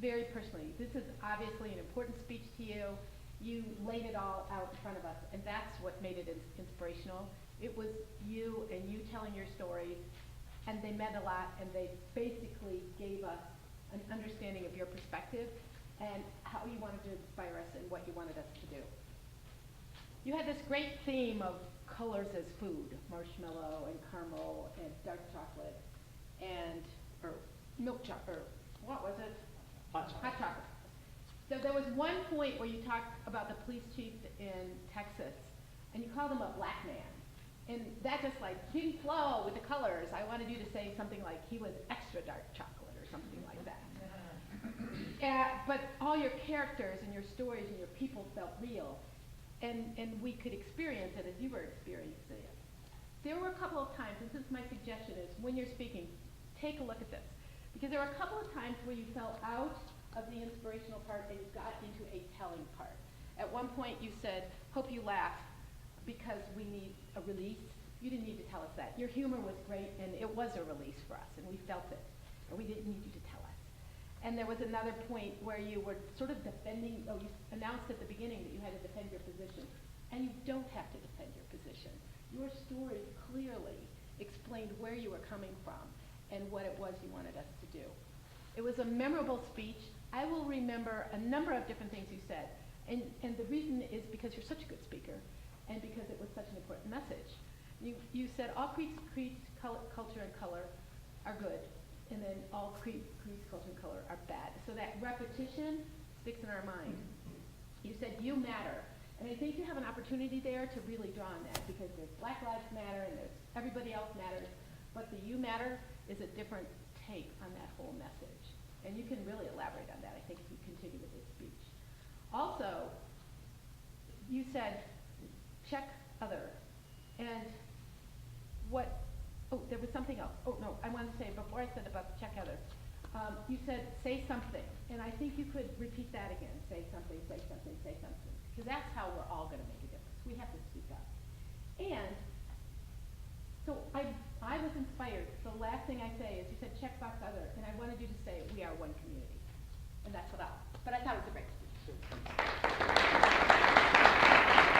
very personally. This is obviously an important speech to you. You laid it all out in front of us, and that's what made it inspirational. It was you and you telling your stories, and they meant a lot, and they basically gave us an understanding of your perspective and how you wanted to inspire us and what you wanted us to do. You had this great theme of colors as food, marshmallow and caramel and dark chocolate and, or milk chocolate, or what was it? Hot chocolate. Hot chocolate. So there was one point where you talked about the police chief in Texas, and you called him a black man. And that just like didn't flow with the colors. I wanted you to say something like he was extra dark chocolate or something like that. But all your characters and your stories and your people felt real. And we could experience it as you were experiencing it. There were a couple of times, and this is my suggestion, is when you're speaking, take a look at this. Because there were a couple of times where you fell out of the inspirational part and you got into a telling part. At one point you said, hope you laugh because we need a release. You didn't need to tell us that. Your humor was great and it was a release for us and we felt it. And we didn't need you to tell us. And there was another point where you were sort of defending, you announced at the beginning that you had to defend your position. And you don't have to defend your position. Your story clearly explained where you were coming from and what it was you wanted us to do. It was a memorable speech. I will remember a number of different things you said. And the reason is because you're such a good speaker and because it was such an important message. You said all creeds, culture, and color are good, and then all creeds, culture, and color are bad. So that repetition sticks in our mind. You said you matter. And I think you have an opportunity there to really draw on that because there's Black Lives Matter and there's everybody else matters, but the you matter is a different take on that whole message. And you can really elaborate on that, I think, if you continue with this speech. Also, you said, check other. And there was something else. Oh, no, I wanted to say, before I said about check other, you said, say something. And I think you could repeat that again. Say something, say something, say something. Because that's how we're all going to make a difference. We have to speak up. And so I was inspired. The last thing I say is you said checkbox other, and I wanted you to say we are one community. And that's what but I thought it was a great speech.